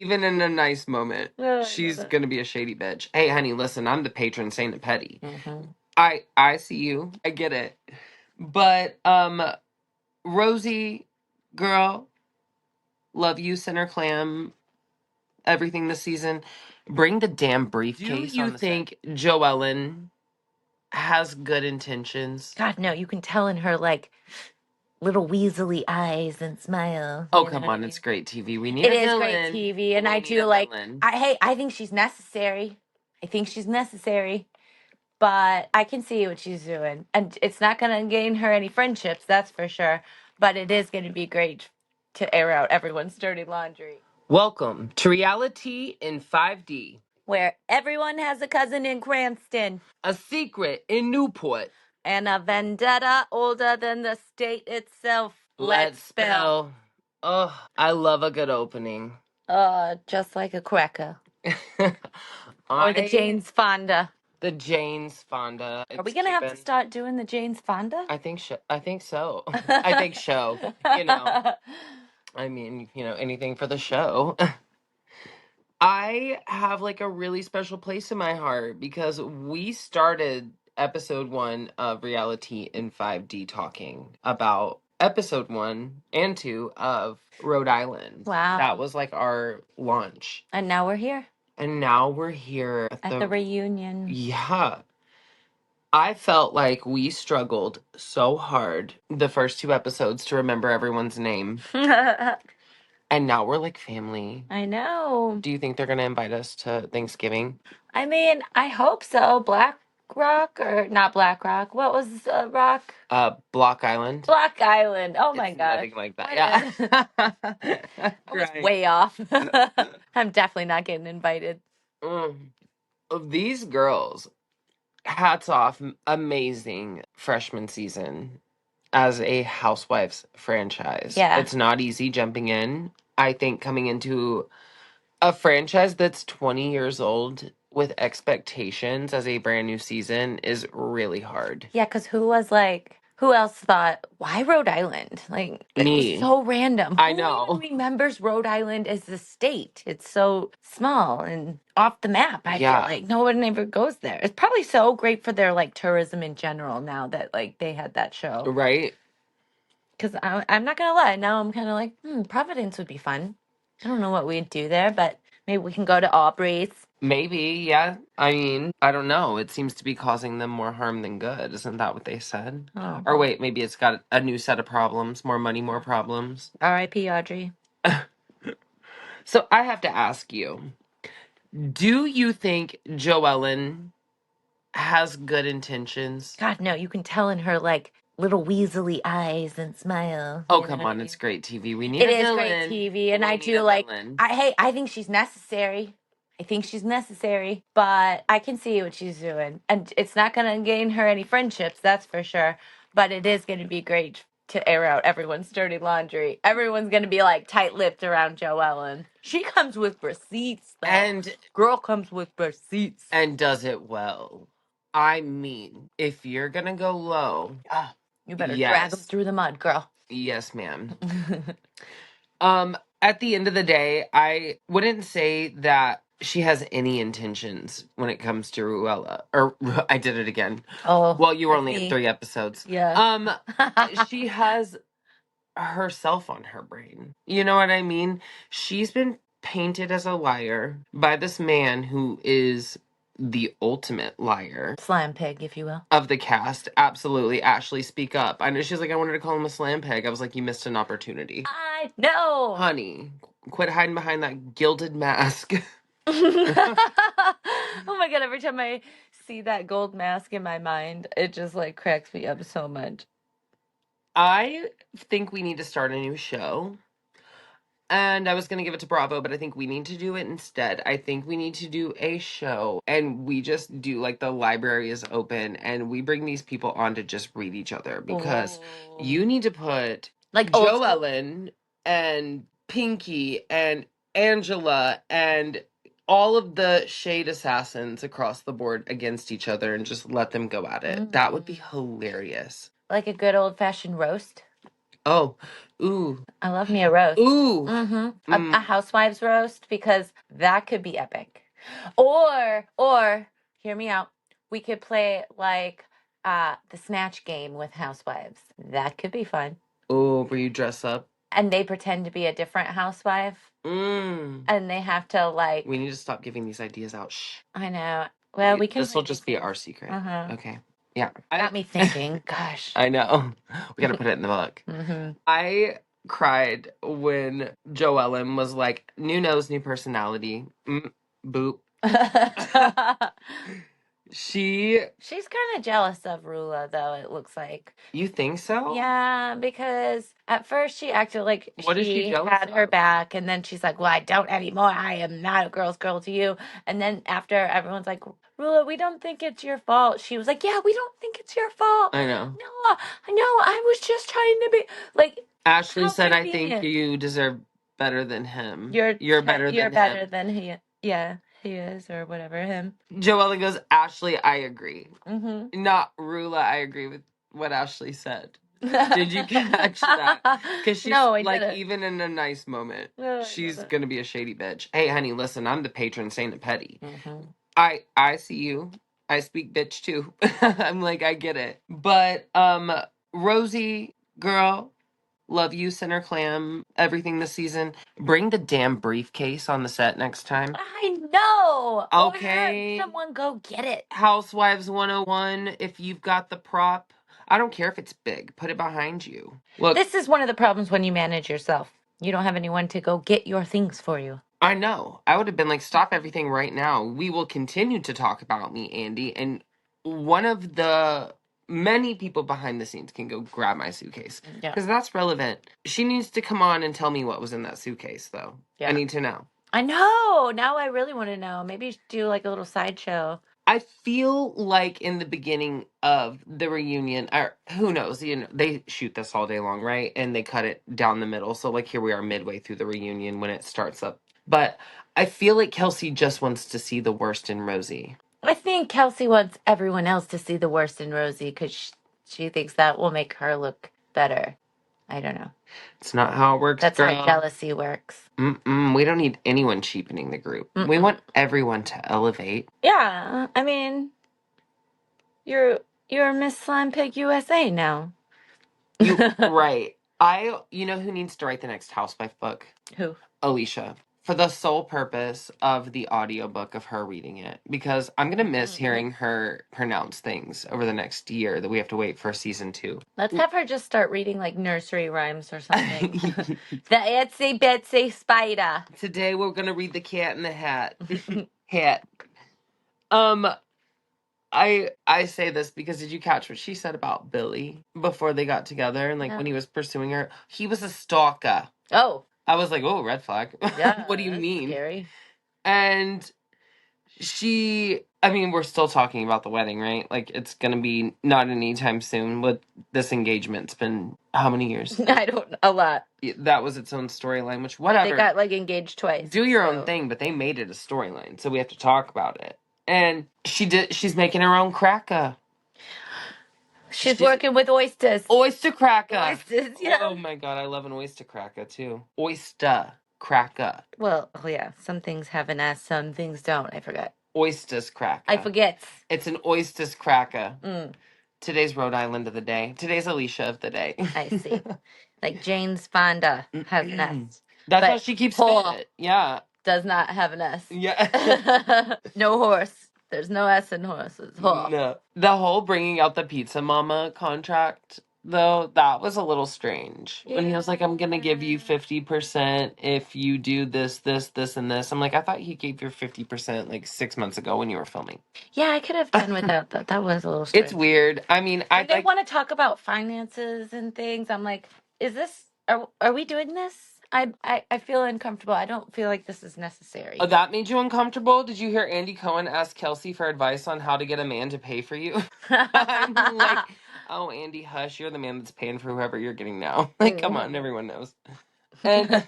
Even in a nice moment, Oh, she's gonna be a shady bitch. Hey, honey, listen, I'm the patron saint of petty. Mm-hmm. I see you. I get it. But Rosie, girl, love you, center clam, everything this season. Bring the damn briefcase. Do you think Joellen has good intentions? God, no, you can tell in her like little weaselly eyes and smile. Oh, You know come what I on, it's mean? great TV. We need It a is great villain. TV, and We I need do a like. villain. I think she's necessary. I think she's necessary, but I can see what she's doing, and it's not going to gain her any friendships, that's for sure. But it is going to be great to air out everyone's dirty laundry, Welcome to reality in 5D. where everyone has a cousin in Cranston A secret in Newport. and a vendetta older than the state itself. Let's spell. Oh, I love a good opening. Just like a cracker. Or the Jane's Fonda. The Jane's Fonda. Are we gonna have to start doing the Jane's Fonda? I think so. I think so. I think show. You know. I mean, anything for the show. I have like a really special place in my heart because we started episode 1 of Reality in 5D talking about episode 1 and 2 of Rhode Island. Wow. That was like our launch. And now we're here And now we're here at the reunion. Yeah. I felt like we struggled so hard the first 2 episodes to remember everyone's name. And now we're like family. I know. Do you think they're going to invite us to Thanksgiving? I mean, I hope so. Black Rock or not Black Rock? What was Rock? Block Island. Block Island. Oh my god. Nothing like that. Yeah. I was way off. I'm definitely not getting invited. These girls, hats off, amazing freshman season as a Housewives franchise. Yeah. It's not easy jumping in. I think coming into a franchise that's 20 years old with expectations as a brand new season is really hard. Yeah, because who else thought, why Rhode Island? Like, Me. it's so random. I know. Who even remembers Rhode Island as a state? It's so small and off the map. I feel like no one ever goes there. It's probably so great for their like tourism in general now that like they had that show. Right. Because I'm not gonna lie, now I'm kind of like, Providence would be fun. I don't know what we'd do there, but maybe we can go to Aubrey's. Maybe, yeah. I mean, I don't know. It seems to be causing them more harm than good. Isn't that what they said? Oh. Or wait, maybe it's got a new set of problems. More money, more problems. R.I.P. Audrey. So I have to ask you, do you think Joellen has good intentions? God, no, you can tell in her like little weaselly eyes and smile. Oh, come on, it's great TV. We need It a is villain. great TV, and We I need do a like. villain. I think she's necessary. I think she's necessary, but I can see what she's doing, and it's not gonna gain her any friendships, that's for sure. But it is gonna be great to air out everyone's dirty laundry. Everyone's gonna be like tight-lipped around Joellen. She comes with receipts, though. And girl comes with receipts and does it well. I mean, if you're gonna go low, you better drag them through the mud, girl. Yes, ma'am. At the end of the day, I wouldn't say that she has any intentions when it comes to Rulla. Or I did it again. Oh, well, you were only at 3 episodes. Yeah. She has herself on her brain. You know what I mean? She's been painted as a liar by this man who is the ultimate liar. Slam pig, if you will. Of the cast. Absolutely. Ashley, speak up. I know she's like, I wanted to call him a slam peg. I was like, you missed an opportunity. I know. Honey, quit hiding behind that gilded mask. Oh my god, every time I see that gold mask in my mind, it just like cracks me up so much. I think we need to start a new show. And I was going to give it to Bravo, but I think we need to do it instead. I think we need to do a show and we just do like the library is open and we bring these people on to just read each other because you need to put like Joellen and Pinky and Angela and all of the shade assassins across the board against each other and just let them go at it. That would be hilarious. Like a good old-fashioned roast? Oh, ooh, I love me a roast. ooh. A housewives roast, because that could be epic. Or hear me out. We could play like the snatch game with housewives. That could be fun. Oh, where you dress up. And they pretend to be a different housewife, Mm. and they have to like. We need to stop giving these ideas out. Shh. I know. Well, we can. This will just be our secret. Okay. Yeah. Got me thinking. Gosh. I know. We gotta put it in the book. I cried when Joellen was like, new nose, new personality. Boop. She's kind of jealous of Rulla, though, it looks like. You think so? Yeah, because at first she acted like What is she jealous had her of? back, and then she's like, well, I don't anymore. I am not a girl's girl to you. And then after everyone's like, Rulla, we don't think it's your fault. She was like, yeah, we don't think it's your fault. I know. No, I was just trying to be like. Ashley said, I think you deserve better than him. You're better than he. Yeah, he is, or whatever, him. Joellen goes, Ashley, I agree. Not Rulla, I agree with what Ashley said. Did you catch that? Because she's even in a nice moment, she's going to be a shady bitch. Hey, honey, listen, I'm the patron saint of petty. I see you. I speak bitch too. I'm like, I get it. But Rosie, girl, love you, Center Clam, everything this season. Bring the damn briefcase on the set next time. I know. Okay. Or have someone go get it. Housewives 101, if you've got the prop, I don't care if it's big, put it behind you. Look, this is one of the problems when you manage yourself. You don't have anyone to go get your things for you. I know. I would have been like, stop everything right now. We will continue to talk about me, Andy, and one of the many people behind the scenes can go grab my suitcase. Because that's relevant. She needs to come on and tell me what was in that suitcase, though. Yeah. I need to know. I know. Now I really want to know. Maybe do like a little sideshow. I feel like in the beginning of the reunion, or who knows, you know, they shoot this all day long, right? And they cut it down the middle. So like here we are midway through the reunion when it starts up. But I feel like Kelsey just wants to see the worst in Rosie. I think Kelsey wants everyone else to see the worst in Rosie because she thinks that will make her look better. I don't know. It's not how it works, That's girl. how jealousy works. We don't need anyone cheapening the group. We want everyone to elevate. Yeah, I mean, you're Miss Slime Pig USA now. Right. You know who needs to write the next housewife book? Who? Alicia. For the sole purpose of the audiobook of her reading it. Because I'm going to miss hearing her pronounce things over the next year that we have to wait for season 2. Let's have her just start reading like nursery rhymes or something. The Itsy Bitsy Spider. Today we're going to read The Cat in the Hat. Hat. I say this because did you catch what she said about Billy before they got together and like when he was pursuing her? He was a stalker. Oh. I was like, oh, red flag. Yeah, what do you mean? Scary. And we're still talking about the wedding, right? Like it's going to be not anytime soon. But this engagement's been how many years? I don't know. A lot. That was its own storyline, which whatever. They got like engaged twice. Do your own thing, but they made it a storyline, so we have to talk about it. And she's making her own cracker. She's working with oysters. Oyster cracker. Oysters, yeah. Oh my god, I love an oyster cracker too. Oyster cracker. Well, yeah, some things have an S, some things don't. I forgot. Oysters cracker. I forget. It's an oysters cracker. Today's Rhode Island of the day. Today's Alicia of the day. I see. Like Jane's Fonda has an S. That's how she keeps it. Yeah. Does not have an S. Yeah. No horse. There's no S in horses. No. The whole bringing out the pizza mama contract, though, that was a little strange. Yeah. When he was like, I'm going to give you 50% if you do this, this, this, and this. I'm like, I thought he gave your 50% like 6 months ago when you were filming. Yeah, I could have done without that. That was a little strange. It's weird. I mean, they want to talk about finances and things. I'm like, is this, are we doing this? I feel uncomfortable. I don't feel like this is necessary. Oh, that made you uncomfortable? Did you hear Andy Cohen ask Kelsey for advice on how to get a man to pay for you? I'm like, oh, Andy, hush. You're the man that's paying for whoever you're getting now. Like, come on. Everyone knows. And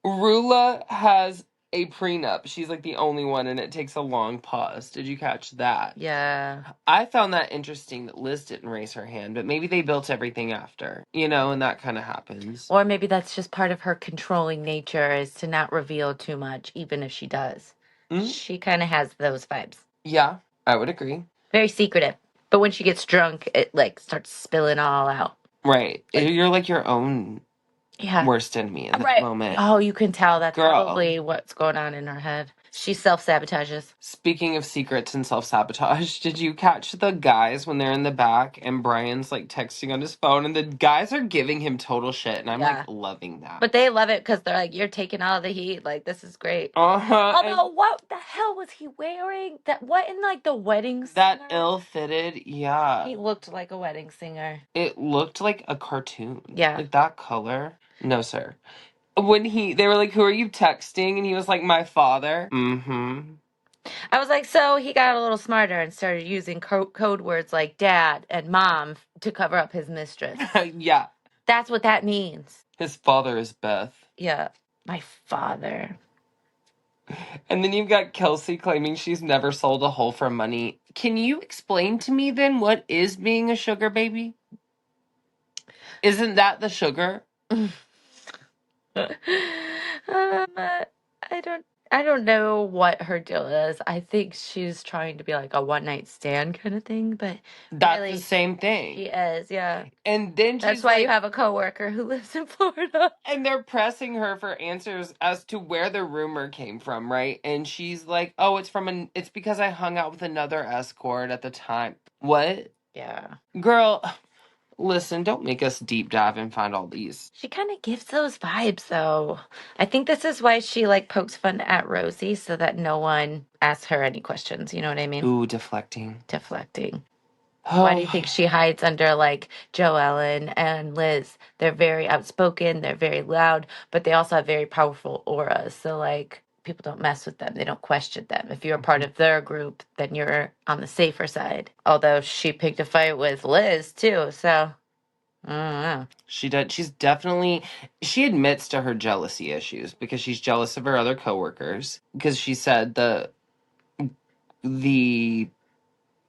Rulla has a prenup. She's like the only one, and it takes a long pause. Did you catch that? Yeah. I found that interesting that Liz didn't raise her hand, but maybe they built everything after, and that kind of happens. Or maybe that's just part of her controlling nature, is to not reveal too much, even if she does. She kind of has those vibes. Yeah, I would agree. Very secretive. But when she gets drunk, it like starts spilling all out. Right. You're like your own Yeah. worst enemy in that moment. Oh, you can tell that's Girl. probably what's going on in her head. She self-sabotages. Speaking of secrets and self-sabotage, did you catch the guys when they're in the back and Brian's like texting on his phone and the guys are giving him total shit and I'm like loving that. But they love it because they're like, you're taking all the heat. Like, this is great. Although, what the hell was he wearing? What in like the wedding singer? That ill-fitted, yeah. He looked like a wedding singer. It looked like a cartoon. Yeah. Like that color. No, sir. When they were like, who are you texting? And he was like, my father. Mm-hmm. I was like, so he got a little smarter and started using code words like dad and mom to cover up his mistress. Yeah. That's what that means. His father is Beth. Yeah. My father. And then you've got Kelsey claiming she's never sold a hole for money. Can you explain to me then what is being a sugar baby? Isn't that the sugar? I don't know what her deal is. I think she's trying to be like a one night stand kind of thing, but that's really, the same thing. She is, yeah. And then that's why you have a coworker who lives in Florida. And they're pressing her for answers as to where the rumor came from, right? And she's like, "Oh, it's because I hung out with another escort at the time." What? Yeah. Girl, listen, don't make us deep dive and find all these. She kind of gives those vibes, though. I think this is why she, like, pokes fun at Rosie so that no one asks her any questions. You know what I mean? Ooh, deflecting. Why do you think she hides under, like, Joellen and Liz? They're very outspoken, they're very loud, but they also have very powerful auras. So, like, people don't mess with them. They don't question them. If you're a part of their group, then you're on the safer side. Although she picked a fight with Liz, too, so... I don't know. She admits to her jealousy issues because she's jealous of her other coworkers. Because she said the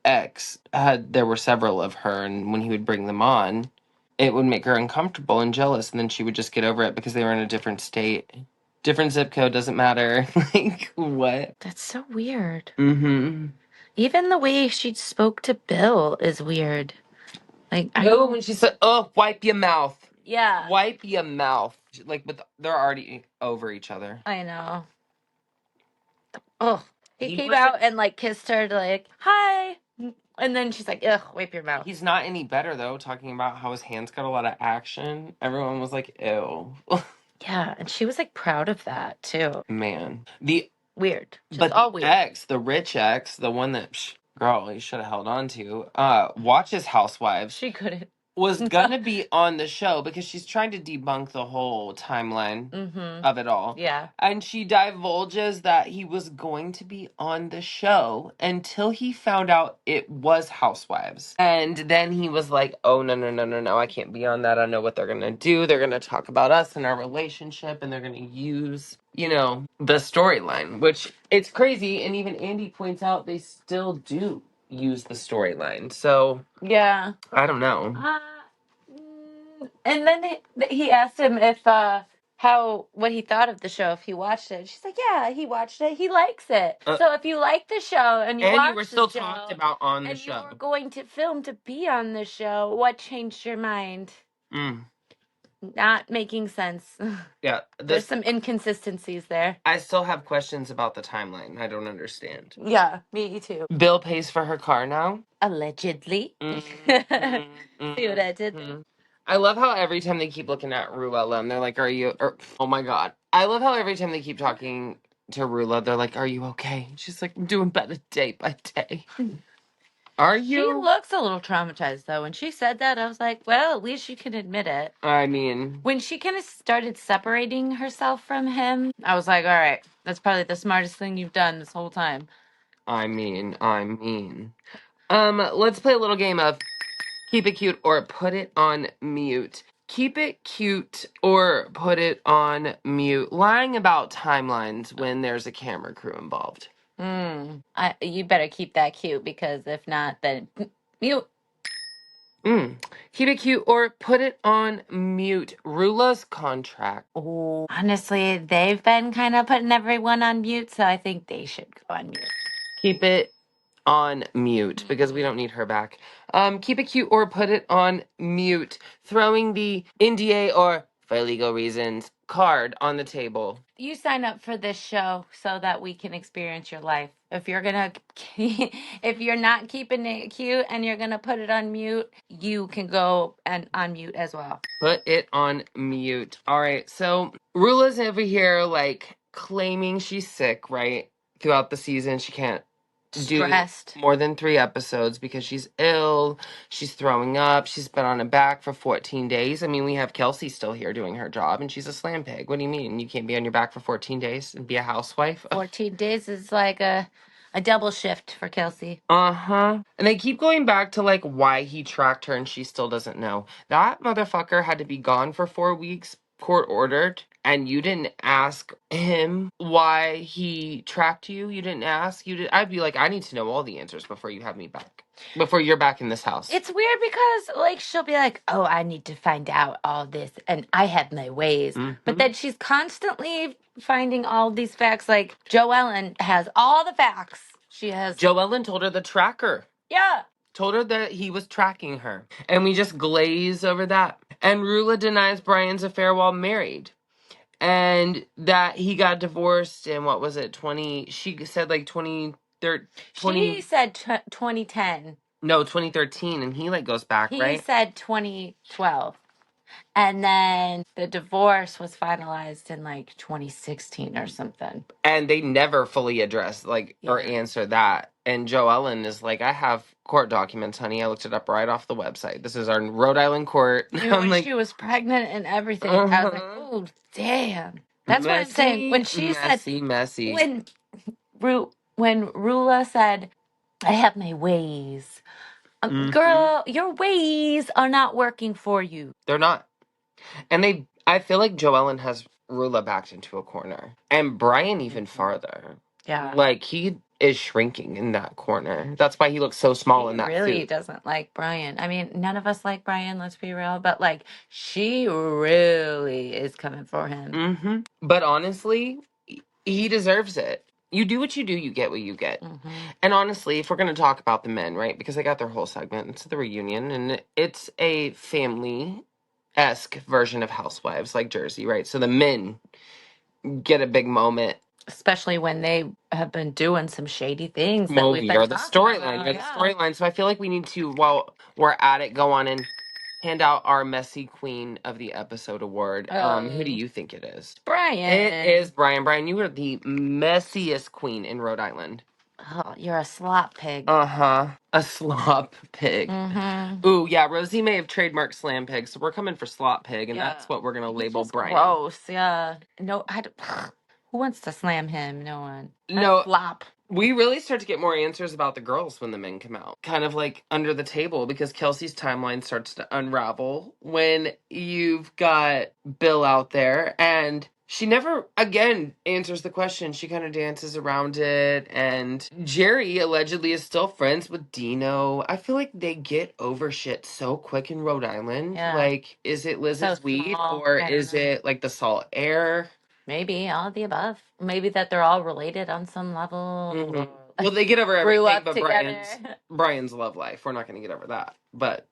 ex there were several of her, and when he would bring them on, it would make her uncomfortable and jealous, and then she would just get over it because they were in a different state. Different zip code, doesn't matter. Like, what? That's so weird. Mm-hmm. Even the way she spoke to Bill is weird. Like, when she said, "Oh, wipe your mouth." Yeah. Wipe your mouth. Like, they're already over each other. I know. Oh, he came out and like kissed her, like, hi. And then she's like, ugh, wipe your mouth. He's not any better, though, talking about how his hands got a lot of action. Everyone was like, ew. Yeah, and she was like proud of that, too. Man. Weird. But all weird. Ex, the rich ex, the one that, girl, you should have held on to, watches Housewives. She couldn't. Was gonna be on the show because she's trying to debunk the whole timeline of it all. Yeah. And she divulges that he was going to be on the show until he found out it was Housewives. And then he was like, oh, no, I can't be on that. I know what they're gonna do. They're gonna talk about us and our relationship, and they're gonna use, the storyline, which it's crazy. And even Andy points out they still do use the storyline. So yeah, I don't know. And then he asked him if what he thought of the show, if he watched it. She's like, yeah, he watched it. He likes it. So if you like the show and you were still talked about on the show, and you were going to film to be on the show, what changed your mind? Not making sense. Yeah. There's some inconsistencies there. I still have questions about the timeline. I don't understand. Yeah, me too. Bill pays for her car now? Allegedly. See what I did? I love how every time they keep looking at Rulla and they're like, oh my God. I love how every time they keep talking to Rulla, they're like, are you okay? She's like, I'm doing better day by day. Are you? She looks a little traumatized, though. When she said that, I was like, well, at least you can admit it. I mean, when she kind of started separating herself from him, I was like, all right, that's probably the smartest thing you've done this whole time. I mean. Let's play a little game of Keep It Cute or Put It on Mute. Keep it cute or put it on mute. Lying about timelines when there's a camera crew involved. You better keep that cute, because if not, then mute. Keep it cute or put it on mute. Rulla's contract. Oh, honestly, they've been kind of putting everyone on mute, so I think they should go on mute. Keep it on mute because we don't need her back. Keep it cute or put it on mute. Throwing the NDA or for legal reasons card on the table. You sign up for this show so that we can experience your life. If you're gonna, if you're not keeping it cute and you're gonna put it on mute, you can go and on mute as well. Put it on mute. All right, so Rulla's over here like claiming she's sick, right? Throughout the season, she can't Stressed. do more than 3 episodes because she's ill. She's throwing up. She's been on her back for 14 days. I mean, we have Kelsey still here doing her job, and she's a slam pig. What do you mean? You can't be on your back for 14 days and be a housewife? 14 days is like a double shift for Kelsey. Uh-huh. And they keep going back to like why he tracked her and she still doesn't know. That motherfucker had to be gone for 4 weeks, court ordered, and you didn't ask him why he tracked you. You didn't ask. I'd be like, I need to know all the answers before you have me back. Before you're back in this house. It's weird because, like, she'll be like, oh, I need to find out all this, and I have my ways. But then she's constantly finding all these facts. Like, Joellen has all the facts. She has... Joellen told her the tracker. Yeah. Told her that he was tracking her. And we just glaze over that. And Rulla denies Brian's affair while married. And that he got divorced in, what was it, 20... She said like 2013... She said 2010. No, 2013. And he like goes back, right? He said 2012. And then the divorce was finalized in like 2016 or something. And they never fully address or answer that. And Joellen is like, I have court documents, honey. I looked it up right off the website. This is our Rhode Island court. I'm like, she was pregnant and everything. I was like, oh, damn. That's what I'm saying. When she said, messy. When Rulla said, I have my ways. Girl, your ways are not working for you. They're not. And I feel like Joellen has Rulla backed into a corner. And Brian even farther. Yeah. Like, he is shrinking in that corner. That's why he looks so small in that suit. He really doesn't like Brian. I mean, none of us like Brian, let's be real. But, like, she really is coming for him. But honestly, he deserves it. You do what you do, you get what you get. And honestly, if we're going to talk about the men, right? Because they got their whole segment. It's the reunion. And it's a family-esque version of Housewives, like Jersey, right? So the men get a big moment. Especially when they have been doing some shady things that we've been the storyline. You're the storyline. So I feel like we need to, while we're at it, go on and hand out our Messy Queen of the Episode award. Who do you think it is? Brian. It is Brian. Brian, you are the messiest queen in Rhode Island. Oh, you're a slop pig. Uh-huh. A slop pig. Ooh, yeah, Rosie may have trademarked slam pig, so we're coming for slop pig, and that's what we're going to label Brian. Gross, yeah. No, who wants to slam him? No one. No. Flop. We really start to get more answers about the girls when the men come out. Kind of like under the table, because Kelsey's timeline starts to unravel when you've got Bill out there, and she never, again, answers the question. She kind of dances around it, and Jerry allegedly is still friends with Dino. I feel like they get over shit so quick in Rhode Island. Yeah. Like, is it Liz's weed, or is it like the salt air? Maybe all of the above. Maybe that they're all related on some level. Well, they get over everything but Brian's love life. We're not going to get over that. But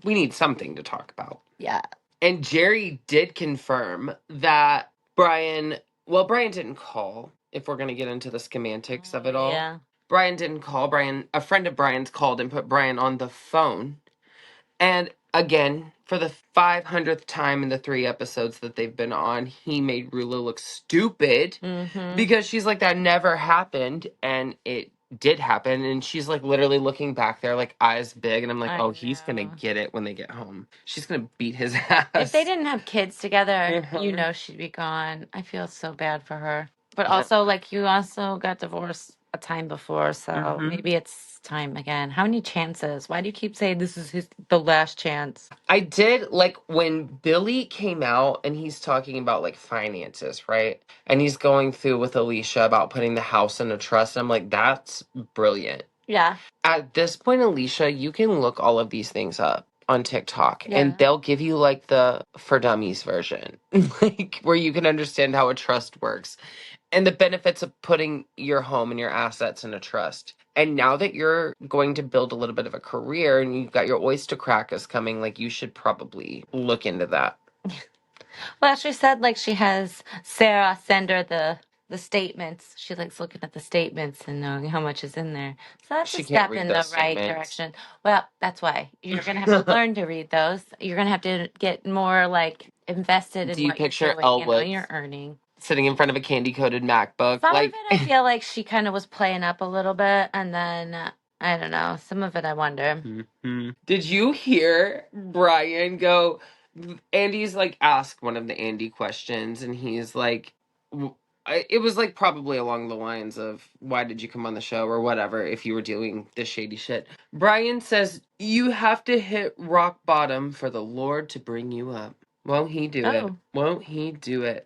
we need something to talk about. Yeah. And Jerry did confirm that Brian didn't call, if we're going to get into the schematics of it all. Yeah. Brian didn't call. A friend of Brian's called and put Brian on the phone. And again, for the 500th time in the 3 episodes that they've been on, he made Rulla look stupid because she's like, that never happened. And it did happen. And she's like literally looking back there, like eyes big. And I'm like, he's going to get it when they get home. She's going to beat his ass. If they didn't have kids together, you know she'd be gone. I feel so bad for her. But also, like, you also got divorced a time before, so maybe it's time again. How many chances? Why do you keep saying this is the last chance? I did like when Billy came out and he's talking about like finances, right? And he's going through with Alicia about putting the house in a trust. I'm like, that's brilliant. Yeah. At this point, Alicia, you can look all of these things up on TikTok Yeah. and they'll give you like the for dummies version, like where you can understand how a trust works and the benefits of putting your home and your assets in a trust. And now that you're going to build a little bit of a career and you've got your oyster crackers coming, like you should probably look into that. Well, she said like she has Sarah send her the statements. She likes looking at the statements and knowing how much is in there. So that's a She can't step read in the those right statements. direction. Well, that's why you're gonna have to learn to read those. You're gonna have to get more like invested in Do you what you're picture doing. Elwood You're earning. sitting in front of a candy-coated MacBook? Some of Like, it I feel like she kind of was playing up a little bit, and then I don't know. Some of it I wonder. Did you hear Brian go? Andy's like asked one of the Andy questions, and he's like, it was like probably along the lines of, why did you come on the show or whatever if you were doing this shady shit. Brian says, you have to hit rock bottom for the Lord to bring you up. Won't he do it? Won't he do it?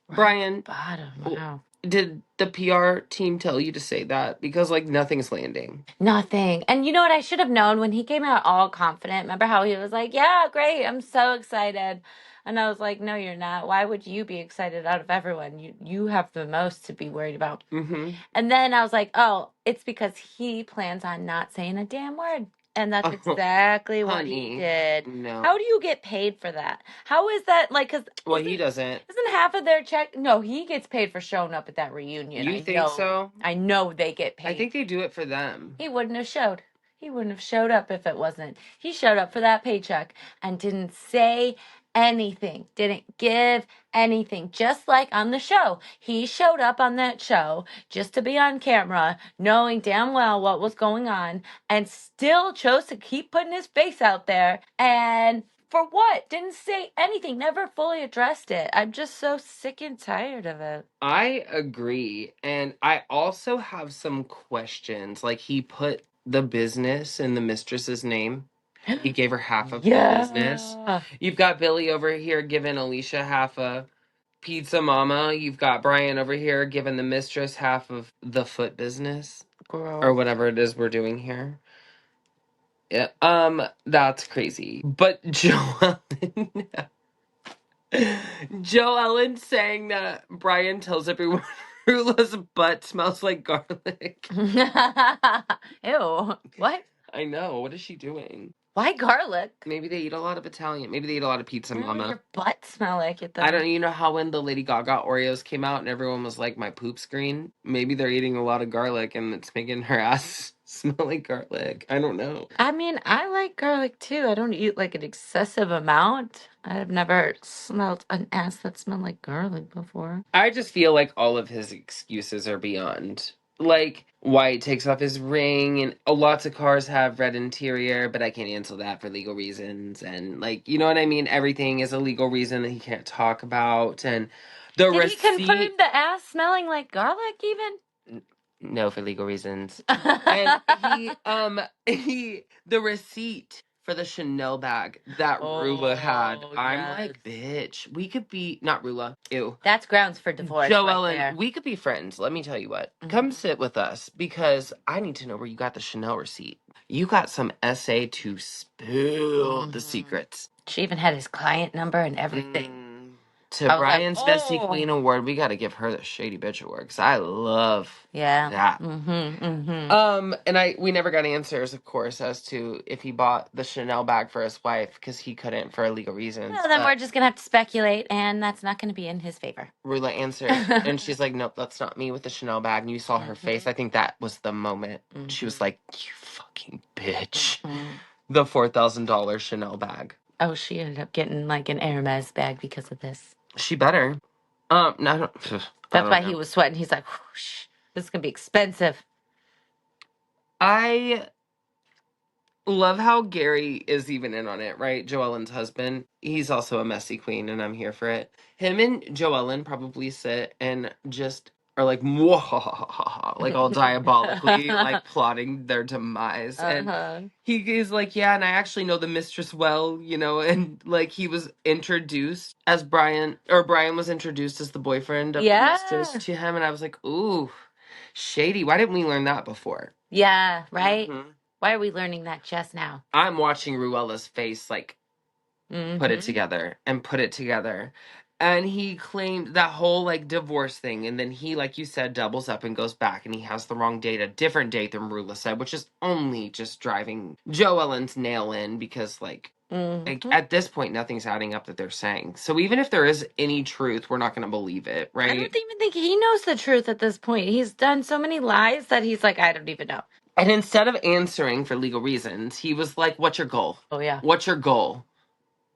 Brian, Bottom. Wow. did the PR team tell you to say that? Because like nothing's landing. Nothing. And you know what? I should have known when he came out all confident. Remember how he was like, yeah, great. I'm so excited. And I was like, no, you're not. Why would you be excited out of everyone? You have the most to be worried about. And then I was like, oh, it's because he plans on not saying a damn word. And that's exactly what he did. No. How do you get paid for that? How is that like? Because he doesn't. Isn't half of their check? No, he gets paid for showing up at that reunion. You think so? I know they get paid. I think they do it for them. He wouldn't have showed. He wouldn't have showed up if it wasn't. He showed up for that paycheck and didn't say anything, didn't give anything. Just like on the show. He showed up on that show just to be on camera, knowing damn well what was going on, and still chose to keep putting his face out there. And for what? Didn't say anything, never fully addressed it. I'm just so sick and tired of it. I agree. And I also have some questions. Like, he put the business in the mistress's name. He gave her half of the business. You've got Billy over here giving Alicia half a pizza mama. You've got Brian over here giving the mistress half of the foot business. Gross. Or whatever it is we're doing here. Yeah, that's crazy. But Joellen, Joellen saying that Brian tells everyone Rulla's butt smells like garlic. Ew. What? I know. What is she doing? Why garlic? Maybe they eat a lot of Italian. Maybe they eat a lot of pizza, mama. Your butt smell like it though. I don't. You know how when the Lady Gaga Oreos came out and everyone was like, my poop screen? Maybe they're eating a lot of garlic and it's making her ass smell like garlic. I don't know. I mean, I like garlic too. I don't eat like an excessive amount. I've never smelled an ass that smelled like garlic before. I just feel like all of his excuses are beyond. Like, White takes off his ring, and lots of cars have red interior, but I can't answer that for legal reasons. And, like, you know what I mean? Everything is a legal reason that he can't talk about. And the Did receipt... he confirm the ass smelling like garlic even? No, for legal reasons. And the receipt for the Chanel bag that Rulla had. I'm like, bitch, we could be, not Rulla, ew. That's grounds for divorce. Joellen, right there. we could be friends. Let me tell you what. Come sit with us because I need to know where you got the Chanel receipt. You got some essay to spill the secrets. She even had his client number and everything. To Brian's Bestie Queen Award, we got to give her the Shady Bitch Award because I love that. And we never got answers, of course, as to if he bought the Chanel bag for his wife because he couldn't for legal reasons. Well, then we're just going to have to speculate, and that's not going to be in his favor. Rulla answered, and she's like, nope, that's not me with the Chanel bag. And you saw her face. I think that was the moment. She was like, you fucking bitch. The $4,000 Chanel bag. Oh, she ended up getting like an Hermes bag because of this. She better. No, that's why he was sweating. He's like, whoosh, this is going to be expensive. I love how Gary is even in on it, right? Joellen's husband. He's also a messy queen, and I'm here for it. Him and Joellen probably sit and just are like, "Mwahahaha," like all diabolically, like plotting their demise. And he is like, yeah, and I actually know the mistress well, you know, and like he was introduced as Brian, or Brian was introduced as the boyfriend of the mistress to him, and I was like, ooh, shady. Why didn't we learn that before? Yeah, right? Mhm. Why are we learning that just now? I'm watching Ruella's face, like, put it Mhm. together and put it together. And he claimed that whole, like, divorce thing. And then he, like you said, doubles up and goes back and he has the wrong date, a different date than Rulla said, which is only just driving Joellen's nail in because, like, Mhm. at this point, nothing's adding up that they're saying. So even if there is any truth, we're not going to believe it, I right? don't even think he knows the truth at this point. He's done so many lies that he's like, I don't even know. And instead of answering for legal reasons, he was like, "What's your goal? Oh, yeah. What's your goal?"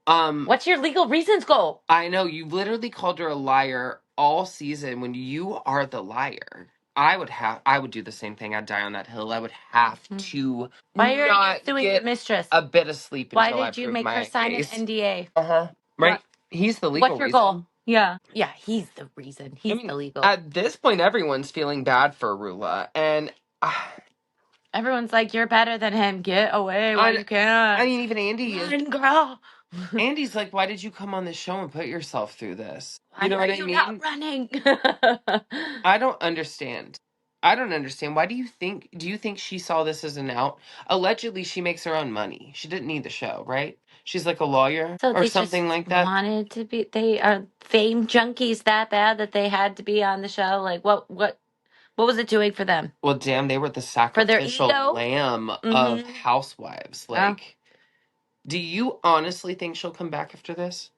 What's your legal reasons goal? I know you literally called her a liar all season when you are the liar. I would do the same thing. I'd die on that hill. I would have to Why are you not suing the get mistress? a bit of sleep Why until I did you prove make her my sign case. an NDA? Uh-huh. Right? He's the legal What's your reason. goal? Yeah. Yeah, he's the reason. He's I mean, the legal. at this point, everyone's feeling bad for Rulla, and Everyone's like, you're better than him. Get away while you can. I mean, even Andy is. Run, girl. Andy's like, "Why did you come on this show and put yourself through this?" Why You know are what I you mean? not running? I don't understand. I don't understand. Why do you think she saw this as an out? Allegedly, she makes her own money. She didn't need the show, right? She's like a lawyer So or they something just like that. wanted to be, they are fame junkies that bad that they had to be on the show. Like, what was it doing for them? Well, damn, they were the For their sacrificial ego? lamb of Mm-hmm. housewives. Oh. Like, do you honestly think she'll come back after this?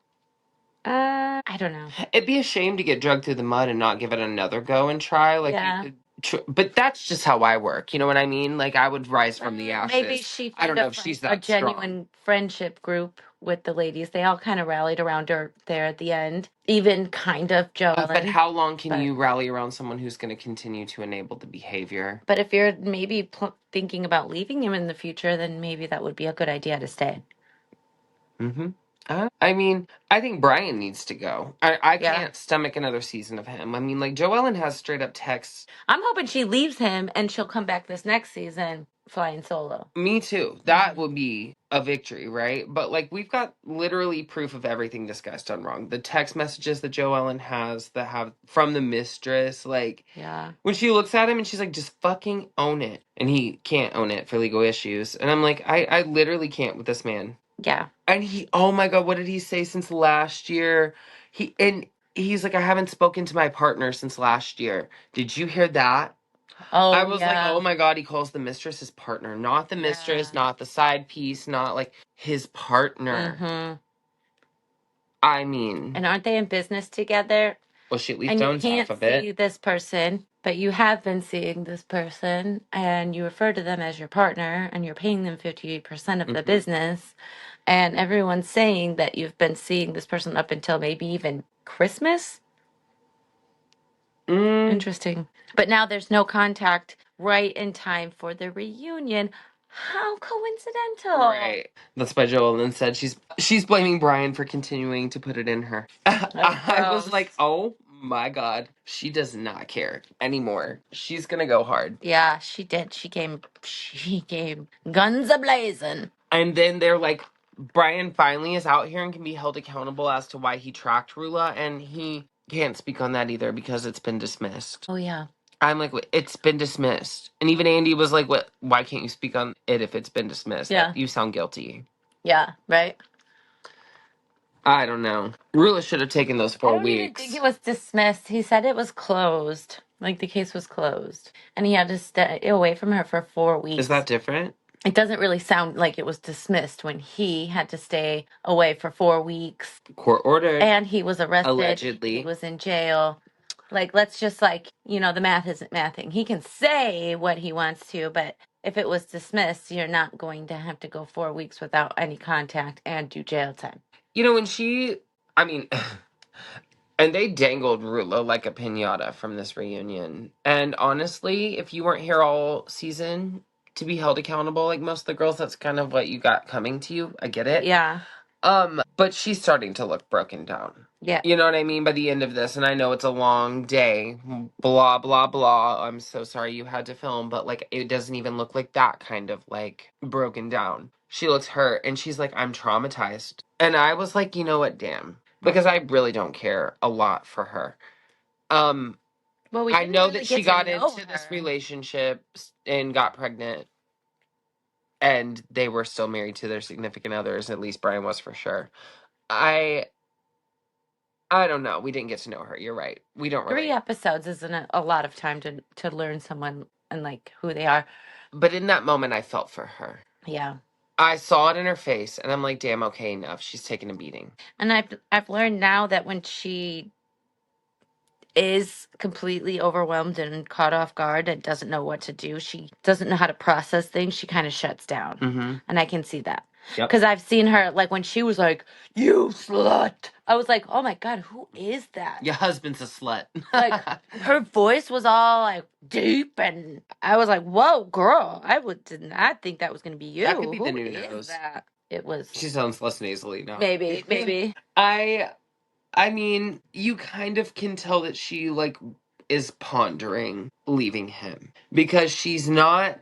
I don't know. It'd be a shame to get dragged through the mud and not give it another go and try. Like, Yeah. you could, but that's just how I work. You know what I mean? Like, I would rise from the ashes. Maybe she I don't found know if she's a that strong. genuine friendship group with the ladies. They all kind of rallied around her there at the end. Even kind of Joellen. But how long can you rally around someone who's going to continue to enable the behavior? But if you're maybe thinking about leaving him in the future, then maybe that would be a good idea to stay. Mm-hmm. I mean, I think Brian needs to go. I can't stomach another season of him. I mean, like, Joellen has straight up texts. I'm hoping she leaves him and she'll come back this next season flying solo. Me too. That would be a victory, right? But, like, we've got literally proof of everything this guy's done wrong. The text messages that Joellen has that have from the mistress, like, when she looks at him and she's like, just fucking own it. And he can't own it for legal issues. And I'm like, I literally can't with this man. Yeah. And oh my God, what did he say since last year? He's like, I haven't spoken to my partner since last year. Did you hear that? Oh, I was like, oh my God, he calls the mistress his partner, not the mistress, not the side piece, not like his partner. Mm-hmm. I mean, and aren't they in business together? well, she at least And you owns half can't of it. see this person, but you have been seeing this person, and you refer to them as your partner, and you're paying them 58% of the business. And everyone's saying that you've been seeing this person up until maybe even Christmas. Interesting. But now there's no contact right in time for the reunion. How coincidental. Right. That's why Joellen said she's blaming Brian for continuing to put it in her. I was like, oh my God. She does not care anymore. She's gonna go hard. Yeah, she did. She came guns a-blazing. And then they're like, Brian finally is out here and can be held accountable as to why he tracked Rulla, and he can't speak on that either because it's been dismissed. Oh, yeah. I'm like, it's been dismissed. And even Andy was like, what? Why can't you speak on it if it's been dismissed? Yeah. Like, you sound guilty. Yeah, right? I don't know. Rulla should have taken those 4 I don't weeks. even think it was dismissed. He said it was closed. Like the case was closed. And he had to stay away from her for 4 weeks. Is that different? It doesn't really sound like it was dismissed when he had to stay away for 4 weeks. Court ordered. And he was arrested. Allegedly. He was in jail. Like, let's just the math isn't mathing. He can say what he wants to, but if it was dismissed, you're not going to have to go 4 weeks without any contact and do jail time. You know, and they dangled Rulla like a piñata from this reunion. And honestly, if you weren't here all season, to be held accountable like most of the girls. That's kind of what you got coming to you. I get it. Yeah. But she's starting to look broken down. Yeah. You know what I mean? By the end of this, and I know it's a long day, blah, blah, blah. I'm so sorry you had to film, but like, it doesn't even look like that kind of like broken down. She looks hurt and she's like, I'm traumatized. And I was like, you know what, damn. Because I really don't care a lot for her. Well, we I didn't know really that she get to got know into this her. relationship and got pregnant. And they were still married to their significant others. At least Brian was for sure. I don't know. We didn't get to know her. You're right. We don't 3 really. episodes isn't a lot of time to learn someone and like who they are. But in that moment, I felt for her. Yeah. I saw it in her face, and I'm like, damn, okay, enough. She's taking a beating. And I've learned now that when she is completely overwhelmed and caught off guard and doesn't know what to do, she doesn't know how to process things, she kind of shuts down. Mm-hmm. And I can see that. Yep. Because I've seen her, like, when she was like, you slut. I was like, oh my God, who is that? Your husband's a slut. Like, her voice was all, like, deep. And I was like, whoa, girl, did not think that was going to be you. That could be the Who new is nose. that? It was. She sounds less nasally now. Maybe. I mean, you kind of can tell that she, like, is pondering leaving him. Because she's not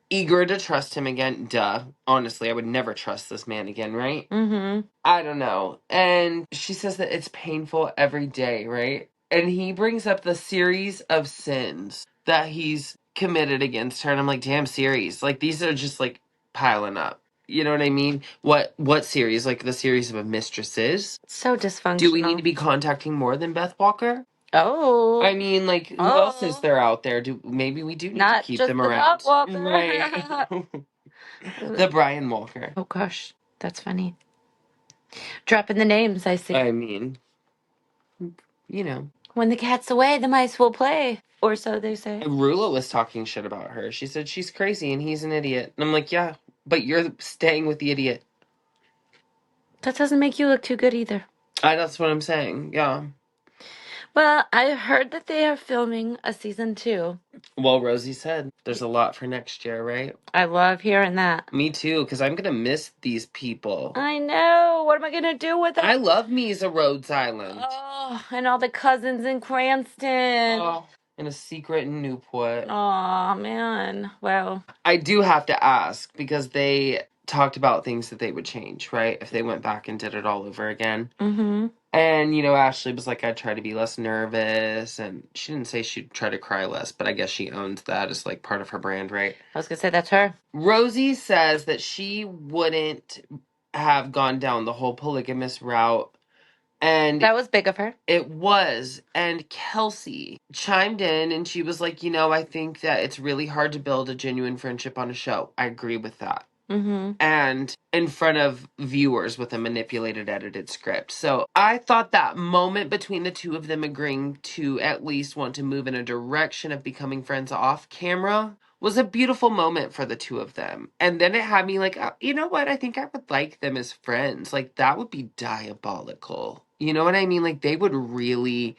eager to trust him again. Duh. Honestly, I would never trust this man again, right? Mm-hmm. I don't know. And she says that it's painful every day, right? And he brings up the series of sins that he's committed against her. And I'm like, damn, series. Like, these are just, like, piling up. You know what I mean? What series? Like, the series of mistresses? So dysfunctional. Do we need to be contacting more than Beth Walker? Oh. I mean, like, who else is there out there? Maybe we do need to keep them around. Not just the Dog Walker. Right. The Brian Walker. Oh gosh, that's funny. Dropping the names, I see. I mean, you know. When the cat's away, the mice will play. Or so they say. Rulla was talking shit about her. She said she's crazy and he's an idiot. And I'm like, yeah, but you're staying with the idiot. That doesn't make you look too good either. That's what I'm saying, yeah. Well, I heard that they are filming a season 2. Well, Rosie said there's a lot for next year, right? I love hearing that. Me too, because I'm going to miss these people. I know. What am I going to do with them? I love me as a Rhode Island. Oh, and all the cousins in Cranston. Oh, and a secret in Newport. Oh, man. Well, I do have to ask, because they talked about things that they would change, right? If they went back and did it all over again. mm-hmm. And, you know, Ashley was like, I'd try to be less nervous. And she didn't say she'd try to cry less, but I guess she owns that as, like, part of her brand, right? I was going to say that's her. Rosie says that she wouldn't have gone down the whole polygamous route. And that was big of her. It was. And Kelsey chimed in and she was like, you know, I think that it's really hard to build a genuine friendship on a show. I agree with that. Mm-hmm. And in front of viewers with a manipulated, edited script. So I thought that moment between the two of them agreeing to at least want to move in a direction of becoming friends off camera was a beautiful moment for the two of them. And then it had me like, you know what? I think I would like them as friends. Like, that would be diabolical. You know what I mean? Like, they could really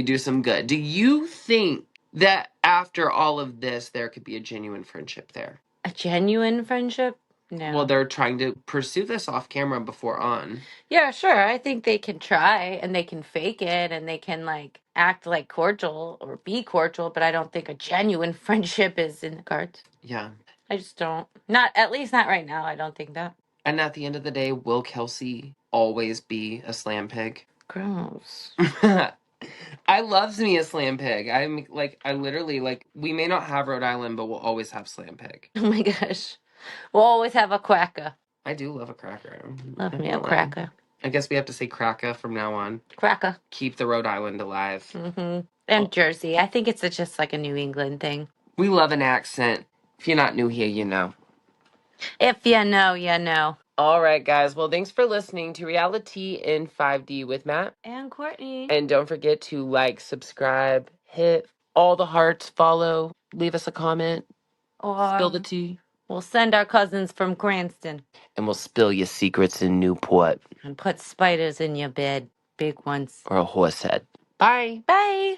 do some good. Do you think that after all of this, there could be a genuine friendship there? A genuine friendship? No. Well, they're trying to pursue this off camera before on. Yeah, sure. I think they can try and they can fake it and they can like act like cordial or be cordial, but I don't think a genuine friendship is in the cards. Yeah. I just don't. Not at least not right now. I don't think that. And at the end of the day, will Kelsey always be a slam pig? Gross. I loves me a slam pig. I'm like, I literally like. We may not have Rhode Island, but we'll always have slam pig. Oh my gosh. We'll always have a quacker. I do love a cracker. Love me a cracker. I guess we have to say cracker from now on. Cracker. Keep the Rhode Island alive. Mm-hmm. And Jersey. I think it's just like a New England thing. We love an accent. If you're not new here, you know. If you know, you know. All right, guys. Well, thanks for listening to Reality in 5D with Matt and Courtney. And don't forget to like, subscribe, hit all the hearts, follow, leave us a comment, or spill the tea. We'll send our cousins from Cranston. And we'll spill your secrets in Newport. And put spiders in your bed. Big ones. Or a horse head. Bye. Bye.